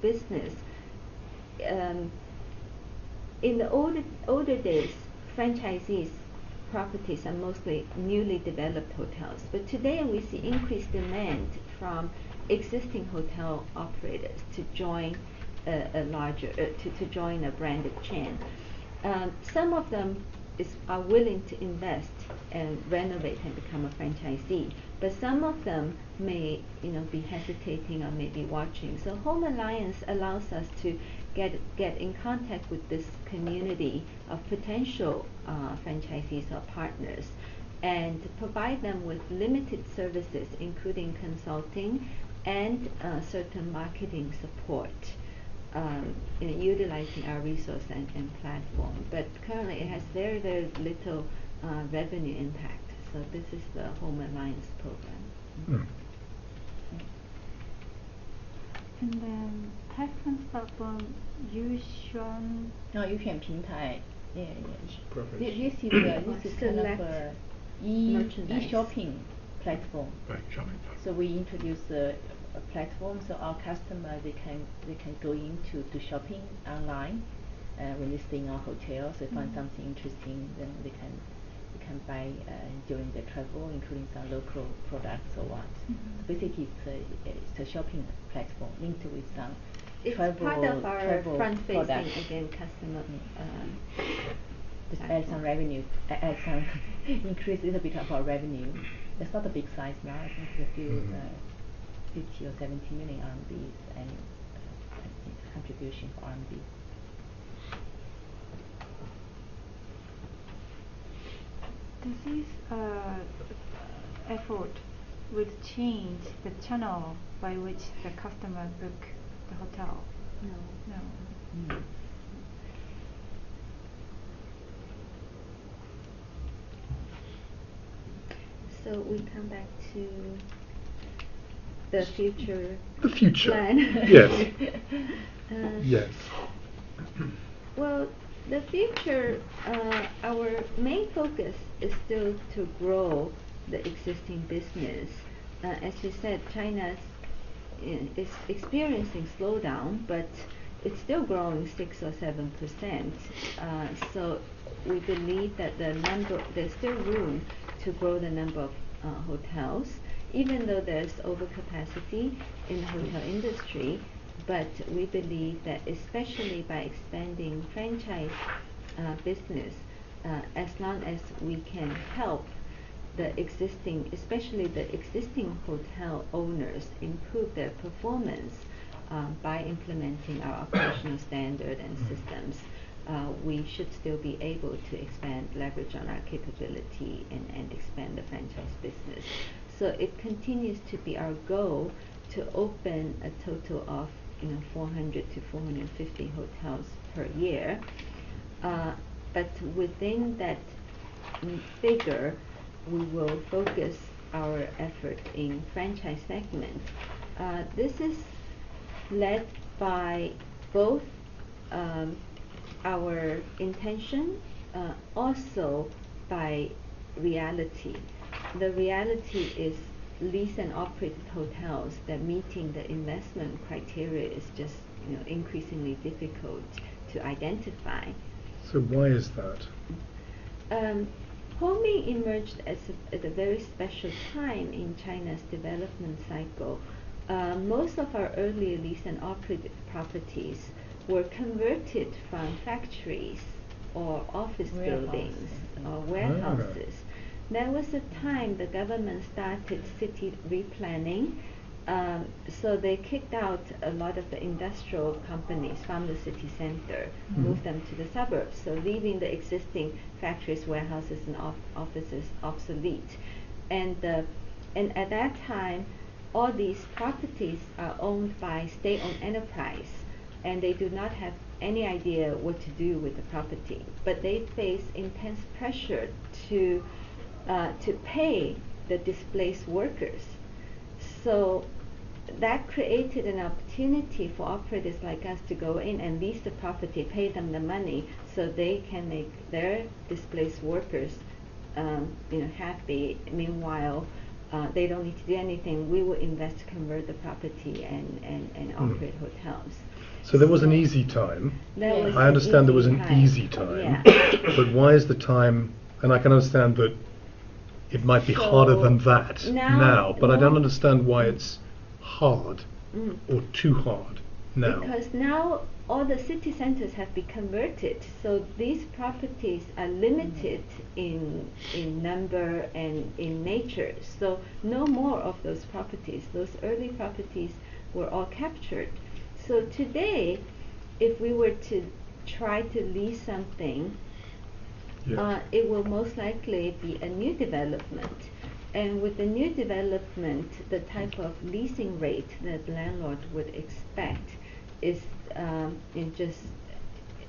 business. In the older days, franchisees' properties are mostly newly developed hotels, but today we see increased demand from existing hotel operators to join to join a branded chain. Some of them are willing to invest and renovate and become a franchisee, but some of them may be hesitating or maybe watching. So Home Alliance allows us to get in contact with this community of potential franchisees or partners and provide them with limited services, including consulting and certain marketing support. Utilizing our resource and platform, but currently it has very, very little revenue impact. So this is the Home Alliance program. And then platforms platform Yuxuan. No, Yuxuan 平台. Yeah. Perfect. This is kind of a e-shopping platform. Right, shopping platform. So we introduce a platform so our customer they can go into shopping online when they stay in our hotel. So find something interesting, then they can buy during their travel, including some local products or what. So basically, it's a shopping platform linked with some travel. It's part of our front-facing products. again customer. Just add some revenue, add some increase a little bit of our revenue. It's not a big size now. I think it's a few 50 or 70 million RMB and contribution for RMB. Does this effort would change the channel by which the customer book the hotel? No. So we come back to the future. The future. Plan. Yes. Yes. Well, the future, our main focus is still to grow the existing business. As you said, China is experiencing slowdown, but it's still growing 6 or 7%. So we believe that there's still room to grow the number of hotels, even though there's overcapacity in the hotel industry. But we believe that especially by expanding franchise business, as long as we can help the existing, especially the existing hotel owners, improve their performance by implementing our operational standard and systems, we should still be able to expand, leverage on our capability and expand the franchise business. So it continues to be our goal to open a total of 400 to 450 hotels per year. But within that figure, we will focus our effort in franchise segment. This is led by both our intention, also by reality. The reality is leased and operated hotels that meeting the investment criteria is just increasingly difficult to identify. So why is that? Homing emerged at a very special time in China's development cycle. Most of our earlier leased and operated properties were converted from factories or office buildings or warehouses. There was a time the government started city replanning, so they kicked out a lot of the industrial companies from the city center, moved them to the suburbs, so leaving the existing factories, warehouses, and offices obsolete. And at that time, all these properties are owned by state-owned enterprise, and they do not have any idea what to do with the property. But they face intense pressure to pay the displaced workers. So that created an opportunity for operators like us to go in and lease the property, pay them the money, so they can make their displaced workers happy. Meanwhile, they don't need to do anything. We will invest to convert the property and operate hotels. So there was an easy time. That was I an understand there was easy an time. easy time. Yeah. But why is the time, and I can understand that it might be So harder than that now- but I don't now- understand why it's hard Mm. or too hard now. Because now all the city centers have been converted, so these properties are limited in number and in nature. So no more of those properties. Those early properties were all captured. So today, if we were to try to lease something, Yes. it will most likely be a new development. And with the new development, the type of leasing rate that the landlord would expect is, in just,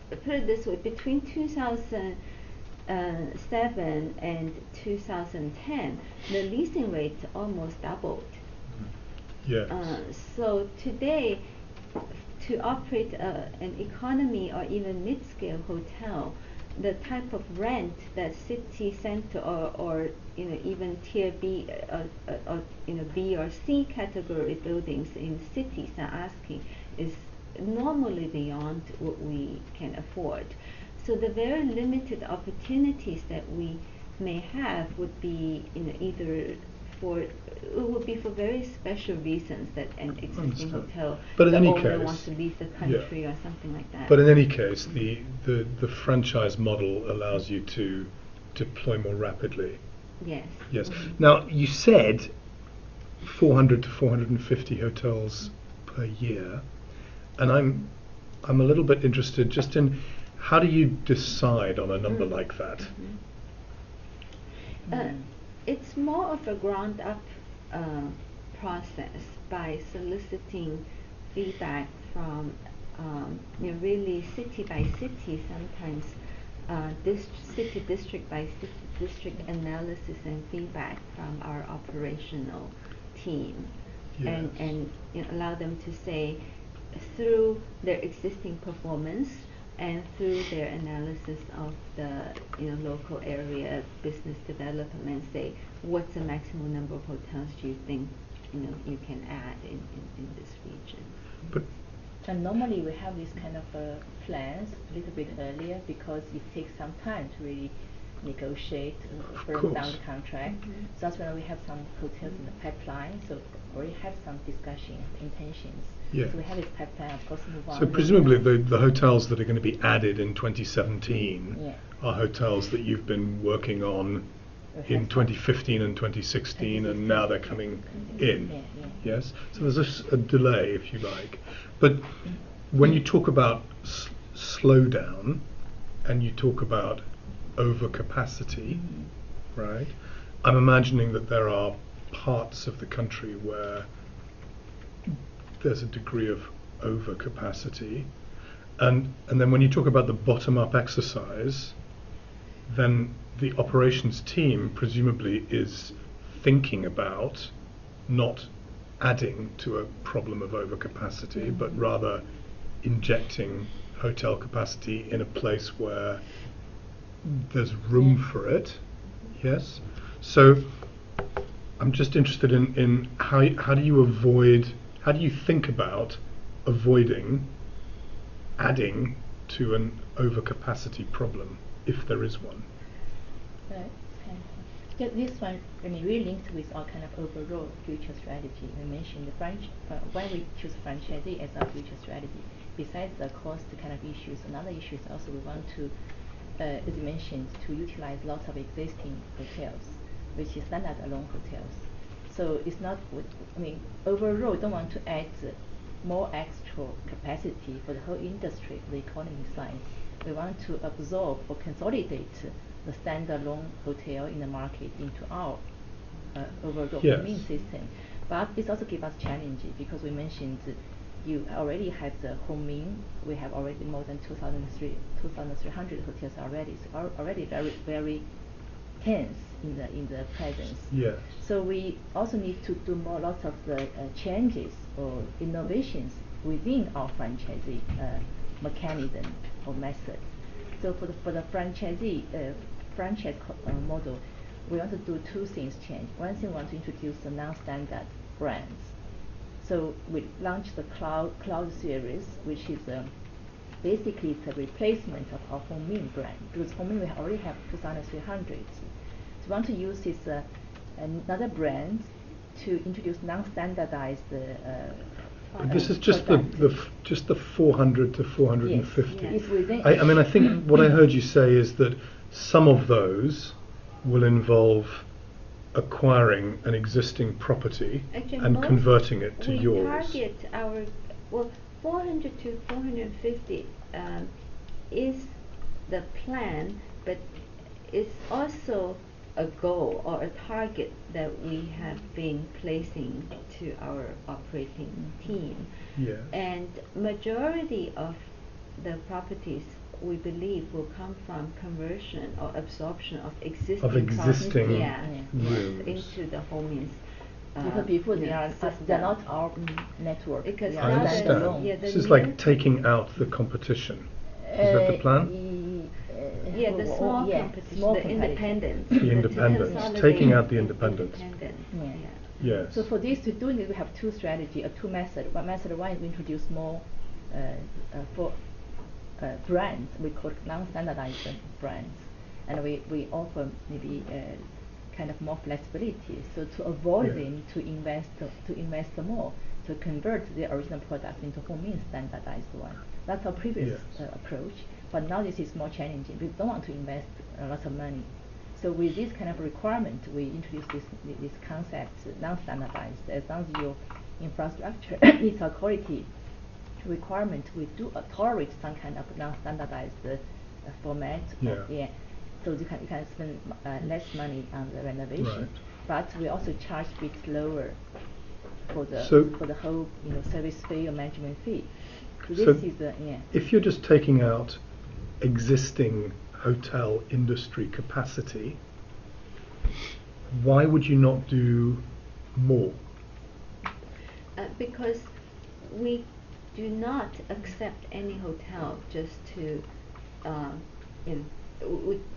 put it this way, between 2007 and 2010, the leasing rate almost doubled. Yes. So today, to operate an economy or even mid-scale hotel, the type of rent that city center or even tier B or B or C category buildings in cities are asking is normally beyond what we can afford. So the very limited opportunities that we may have would be either for very special reasons that an existing Understood. hotel, But in the any owner case- wants to leave the country or something like that. But in any case, the franchise model allows you to deploy more rapidly. Yes. Yes. Mhm. Now, you said 400 to 450 hotels per year, and I'm a little bit interested just in how do you decide on a number like that? It's more of a ground-up process by soliciting feedback from really city by city, sometimes city district by city district analysis and feedback from our operational team, Yes. and allow them to say through their existing performance and through their analysis of the local area business development, say what's the maximum number of hotels do you think you can add in this region. But And normally we have this kind of plans a little bit earlier because it takes some time to really negotiate, break down course. the contract. Mhm. So that's when we have some hotels in the pipeline. So already have some discussion intentions. Yeah. So we have this pipeline, of course, move on. so presumably the hotels that are going to be added in 2017 Yeah. are hotels that you've been working on We have in some- 2015 and 2016, and now they're coming in. Yeah, yeah. Yes, so there's a delay, if you like. But when you talk about slowdown and you talk about overcapacity, right? I'm imagining that there are parts of the country where there's a degree of overcapacity, and then when you talk about the bottom-up exercise, then the operations team presumably is thinking about not adding to a problem of overcapacity, but rather injecting hotel capacity in a place where there's room for it. Yes. So I'm just interested in how do you think about avoiding adding to an overcapacity problem if there is one? This one, really linked with our kind of overall future strategy. We mentioned why we choose franchisee as our future strategy. Besides the cost kind of issues, another issue is also we want to, as you mentioned, to utilize lots of existing hotels, which is standard-alone hotels. So it's not, overall, we don't want to add more extra capacity for the whole industry, the economy size. We want to absorb or consolidate the standalone hotel in the market into our overall Yes. main system. But it also gives us challenges because we mentioned you already have the home in. We have already more than 2,300 hotels already. So already very very tense in the presence. Yes. So we also need to do lots of the changes or innovations within our franchisee mechanism or method. So for the franchisee franchise model, we want to do two things change. One thing, we want to introduce the non-standard brands. So we launched the Cloud series, which is basically it's a replacement of our Hongmin brand, because Hongmin we already have 2,300. So we want to use this another brand to introduce non-standardized. This is just the 400 to 450. Yes, it's within. I mean, I think what I heard you say is that some of those will involve acquiring an existing property Actually, and most converting it to we yours. target our 400 to 450 is the plan, but it's also a goal or a target that we have been placing to our operating team. Yes. And majority of the properties we believe will come from conversion or absorption of existing existing rooms. into the Hongmin's. Because before they're system. not our network. Because they I are now understand. standalone. the This is new- like taking out the competition. Is that the plan? Yeah, the small yeah, competition, small the competition. independents. The to independents, consolidate taking out the independents. independents, Yeah. Yes. So for this to doing it, we have two strategy, two methods. Method one is we introduce more for brands. We call it non-standardized brands, and we offer maybe kind of more flexibility. So to avoid Yeah. them to invest more to convert the original product into Hongmin standardized one. That's our previous Yes. approach. But now this is more challenging. We don't want to invest a lot of money. So with this kind of requirement, we introduce this concept, non-standardized. As long as your infrastructure meets our quality requirement, we do tolerate some kind of non-standardized format. Yeah. So you can spend less money on the renovation, Right. but we also charge a bit lower for the So- whole service fee or management fee. So So this is if you're just taking out existing hotel industry capacity, why would you not do more? Because we do not accept any hotel just to,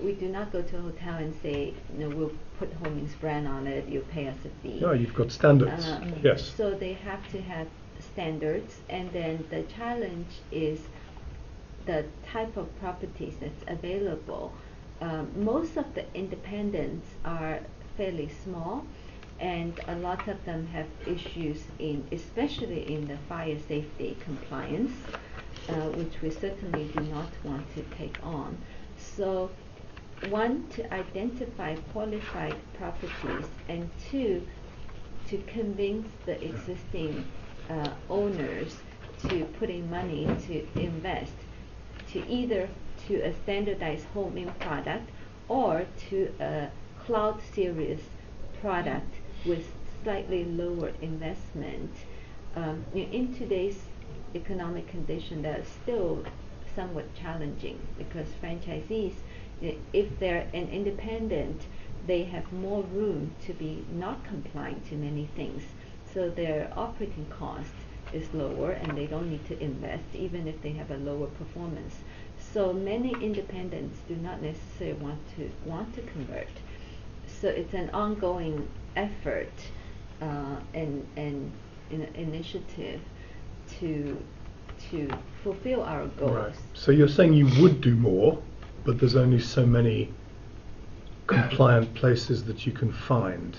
we do not go to a hotel and say, we'll put Hongmin's brand on it, you pay us a fee. No, you've got standards. Yes. So they have to have standards, and then the challenge is the type of properties that's available. Most of the independents are fairly small, and a lot of them have issues especially in the fire safety compliance, which we certainly do not want to take on. So, one, to identify qualified properties, and two, to convince the existing owners to put in money to invest to either to a standardized Hongmin product or to a Cloud series product with slightly lower investment. In today's economic condition, that's still somewhat challenging because franchisees, if they're an independent, they have more room to be not compliant to many things. So their operating cost is lower and they don't need to invest even if they have a lower performance. So many independents do not necessarily want to convert. So it's an ongoing effort and initiative to fulfill our goals. Right. So you're saying you would do more, but there's only so many compliant places that you can find.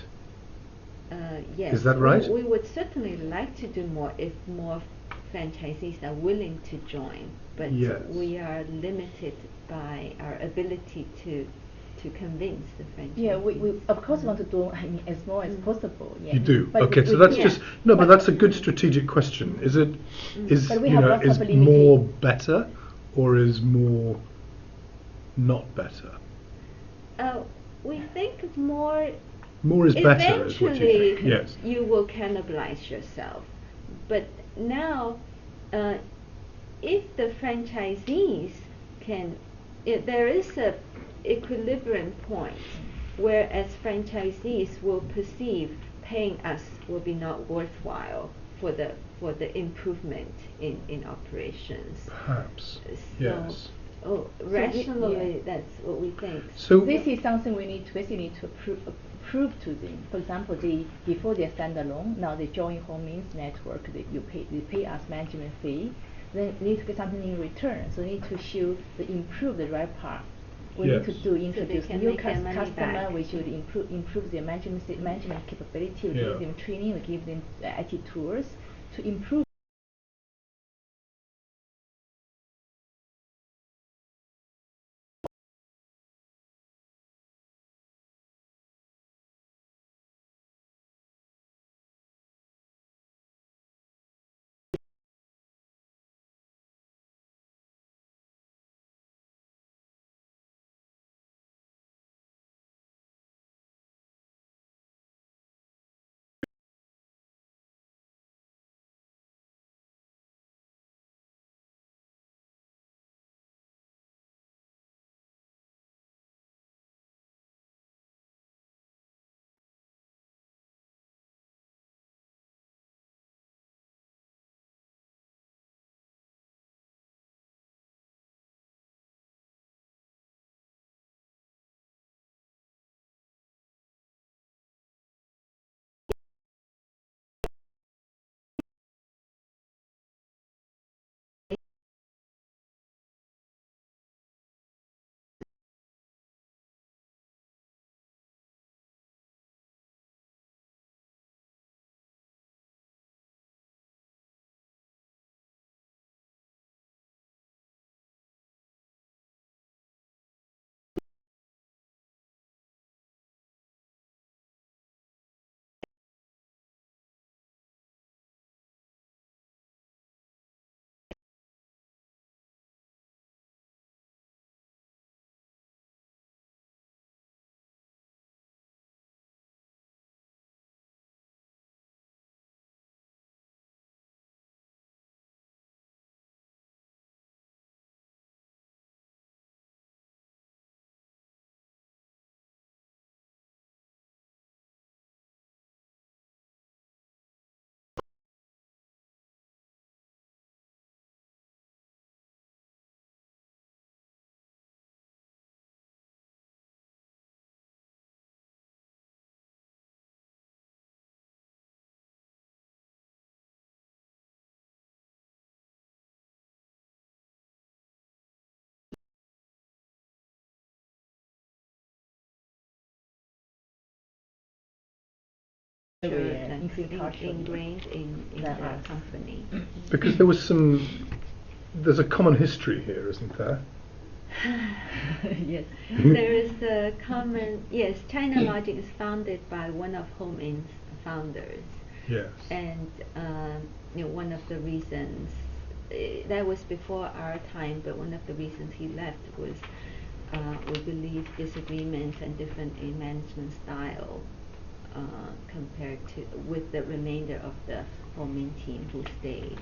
Yes. Is that right? We would certainly like to do more if more franchisees are willing to join, but Yes. we are limited by our ability to convince the franchisees. Yeah, we of course want to do as more as possible. Yeah. You do. But Okay, so we- that's yeah. just no, but that's a good strategic question. Is it is But we you have know lots is of more limiting- better or is more not better? We think more. More is better, is what you Eventually, think. Yes. you will cannibalize yourself. But now, if the franchisees can, there is a equilibrium point where as franchisees will perceive paying us will be not worthwhile for the improvement in operations. Perhaps. So, Yes. rationally, yeah. that's what we think. So This is something we need to basically need to improve to them. For example, before they're standalone, now they join Home-In's network. They pay us management fee. Then need to get something in return. So need to show the improve the right part. We Yes. need to introduce can new make their money customer. back. We should improve their management capability. We Yeah. give them training. We give them IT tools to improve. Ingrained in the company. Because there's a common history here, isn't there? Yes. There is a common, yes, China Logic is founded by one of Home-In's founders. Yes. And one of the reasons, that was before our time, but one of the reasons he left was, we believe, disagreements and different in management style compared to with the remainder of the Home-In team who stayed.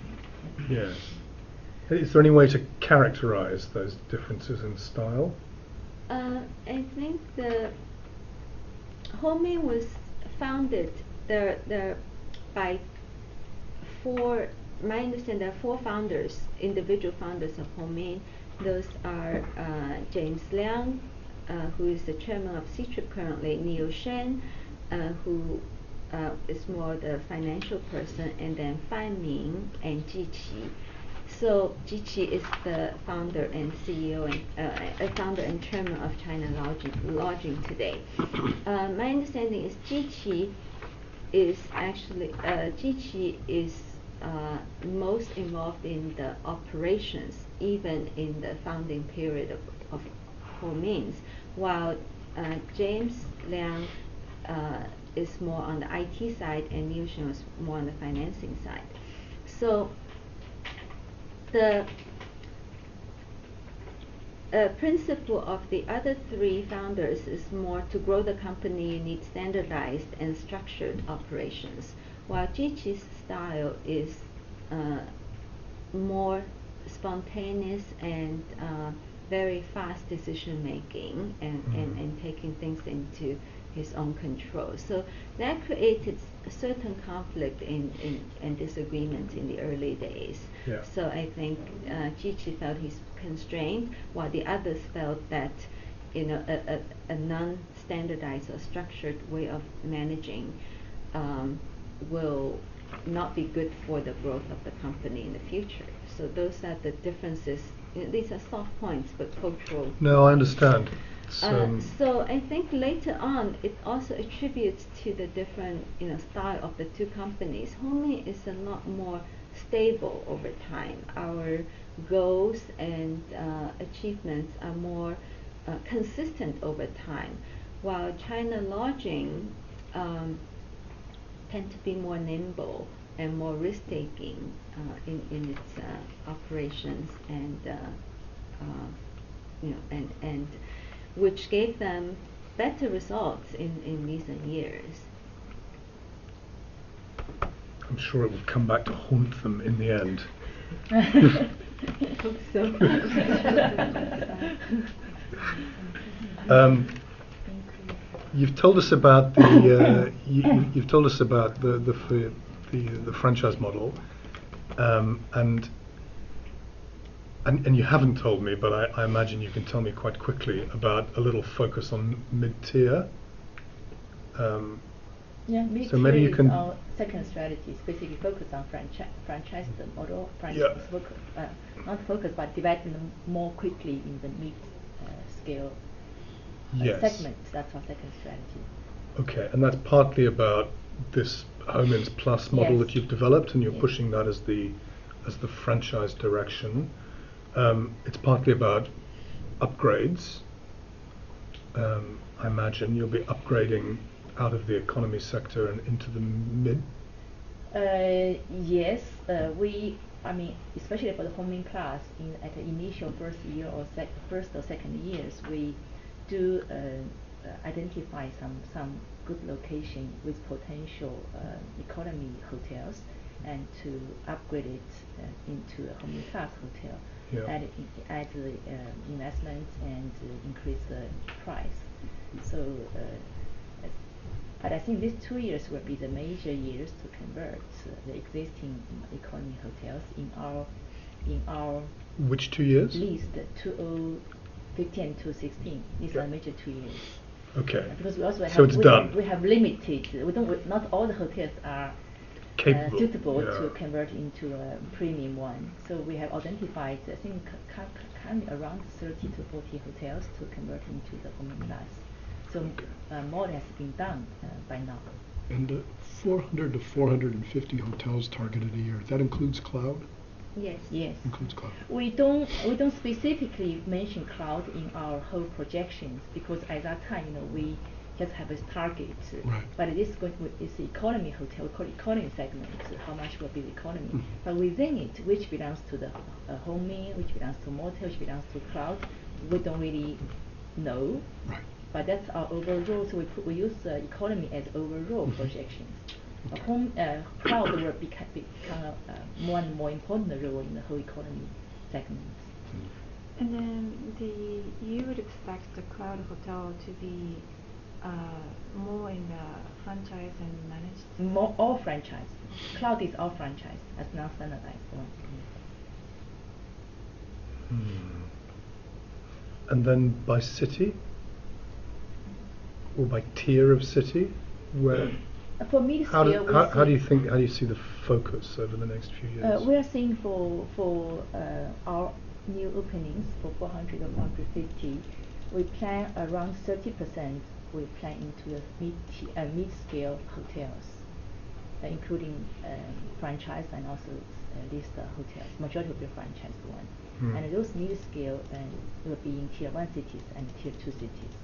Yes. Is there any way to characterize those differences in style? I think the Home-In was founded by my understanding, there are four founders, individual founders of Home-In. Those are James Liang, who is the chairman of Ctrip currently, Neil Shen, who is more the financial person, and then Fan Ming and Ji Qi. So Ji Qi is the founder and CEO and founder and chairman of China Lodging today. My understanding is Ji Qi is actually most involved in the operations, even in the founding period of Home-In's, while James Liang is more on the IT side and Liu Shen is more on the financing side. So the principle of the other three founders is more to grow the company, you need standardized and structured operations, while Ji Qi's style is more spontaneous and very fast decision making and taking things into his own control. So that created a certain conflict and disagreements in the early days. Yeah. So I think Ji Qi felt he's constrained, while the others felt that a non-standardized or structured way of managing will not be good for the growth of the company in the future. So those are the differences. These are soft points, but cultural. No, I understand. So I think later on, it also attributes to the different style of the two companies. Home is a lot more stable over time. Our goals and achievements are more consistent over time, while China Lodging tend to be more nimble and more risk-taking in its operations, and and which gave them better results in recent years. I'm sure it will come back to haunt them in the end. Hope so. You've told us about the you've told us about the franchise model, and you haven't told me, but I imagine you can tell me quite quickly about a little focus on mid-tier. Yeah, mid-tier so maybe you is can our second strategy, basically focus on franchise the model, not focus, but developing them more quickly in the mid-scale segment. That's our second strategy. Okay, and that's partly about this Home Inns Plus model that you've developed, and you're pushing that as the franchise direction. It's partly about upgrades. I imagine you'll be upgrading out of the economy sector and into the mid. Yes, especially for the Home Inn Plus, at the initial first year or first or second years, we do identify some good location with potential economy hotels, and to upgrade it into a Home Inn Plus hotel. Add the investment and increase the price. So, but I think these 2 years will be the major years to convert the existing economy hotels in our Which 2 years? List 2015 and 2016. These are major 2 years. Okay. Because we also so it's done. We have limited. Not all the hotels are suitable to convert into a premium one. So we have identified, I think, around 30 to 40 hotels to convert into the Home Inn Plus. So more has been done by now. And 400 to 450 hotels targeted a year. That includes cloud? Yes. Yes. Includes cloud. We don't specifically mention cloud in our whole projections, because at that time, we just have a target. Right. But it's the economy hotel, we call it economy segment. How much will be the economy? But within it, which belongs to the Home Inn, which belongs to motel, which belongs to cloud, we don't really know. Right. But that's our overall. So we use economy as overall projections. Cloud will become a more and more important role in the whole economy segment. And then you would expect the cloud hotel to be more in the franchise and managed? More all franchise. Cloud is all franchise, as not standardized one. And then by city, or by tier of city, where? For mid-scale, how do you see the focus over the next few years? We are seeing for our new openings for 400 or 450, we plan around 30%. We plan into the mid-scale hotels, including franchise and also list hotels. Majority will be franchised one, and those mid-scale will be in tier 1 cities and tier 2 cities.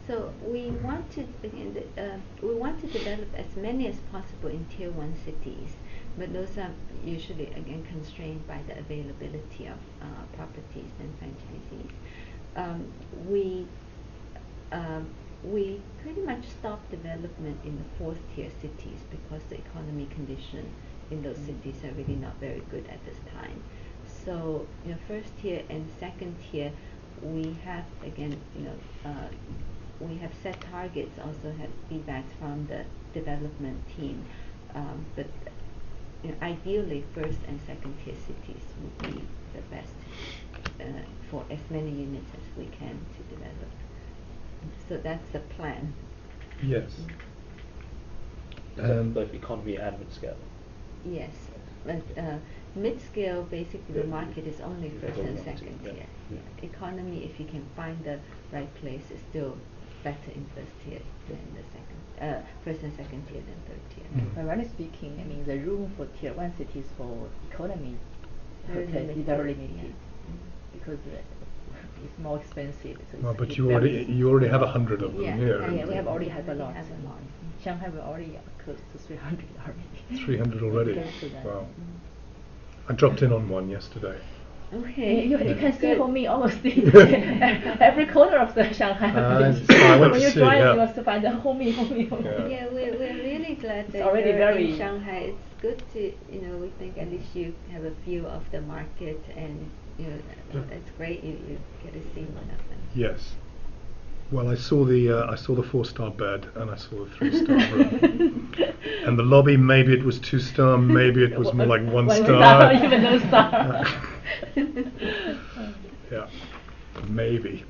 So we want to develop as many as possible in tier 1 cities, but those are usually again constrained by the availability of properties and franchisees. We pretty much stopped development in the 4th tier cities because the economy condition in those cities are really not very good at this time. So 1st tier and 2nd tier, we have again we have set targets, also have feedbacks from the development team, but ideally 1st and 2nd tier cities would be the best for as many units as we can to develop. So that's the plan. Yes. Is that both economy and mid-scale? Yes, but mid-scale, basically the market is only first and second Yeah. tier. Economy, if you can find the right place, is still better in first tier than the second, first and second tier than third tier. But really speaking, I mean, the room for tier 1 cities for economy Very hotels is limited, very limited yeah. because it's more expensive. So Well, it's but it's you very already have 100 of them Yeah, here. yeah, we have already have a lot. Have a lot. Shanghai we already close to 300 already. 300 already. Close to that. Wow. I dropped in on one yesterday. Okay. You can see Good. Home almost every corner of the Shanghai. I went when to you see, drive, yeah. you must find the Home. Yeah. Yeah, we're really glad that already you're very- in Shanghai. It's good to, we think at least you have a view of the market, and it's great you get to see one of them. Yes. Well, I saw the 4-star bed and I saw the 3-star room, and the lobby, maybe it was 2-star, maybe it was more like 1 star. Even no star. Yeah, maybe.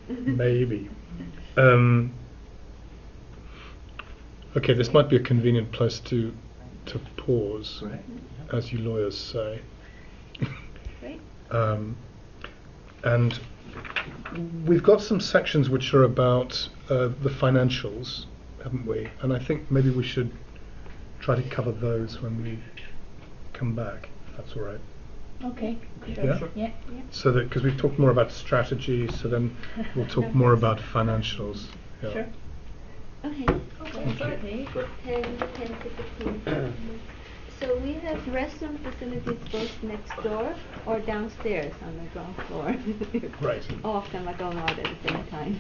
Okay, this might be a convenient place to pause, Right. as you lawyers say. Great. And we've got some sections which are about the financials, haven't we? And I think maybe we should try to cover those when we come back, if that's all right. Okay. Yeah? Sure. Yeah. So that, because we've talked more about strategy, so then we'll talk more about financials. Yeah. Sure. Okay. Okay. 10 to 15. So we have restroom facilities both next door or downstairs on the ground floor. Right. All of them are going out at the same time.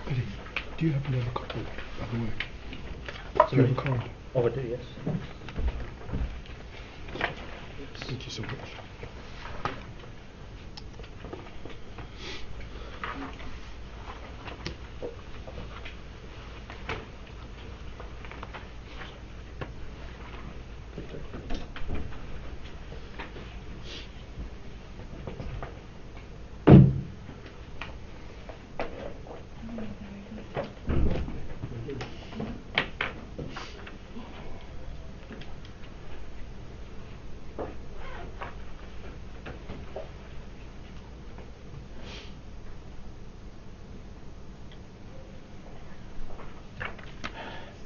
Eddie, do you happen to have a card, by the way? Do you have a card? Oh, I do, yes. Thank you so much.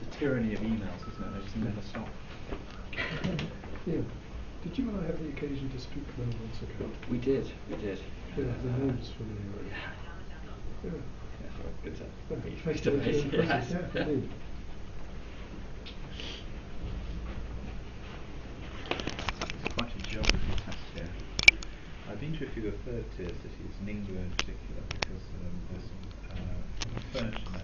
The tyranny of emails, isn't it? They just never stop. Yeah. Did you and I have the occasion to speak many months ago? We did. Yeah, the names familiar. Yeah. Good to Yeah. meet face to face. Yes. Yeah, indeed. It's quite a geography test here. I've been to a few of the third tier cities, Ningbo in particular, because there's some furniture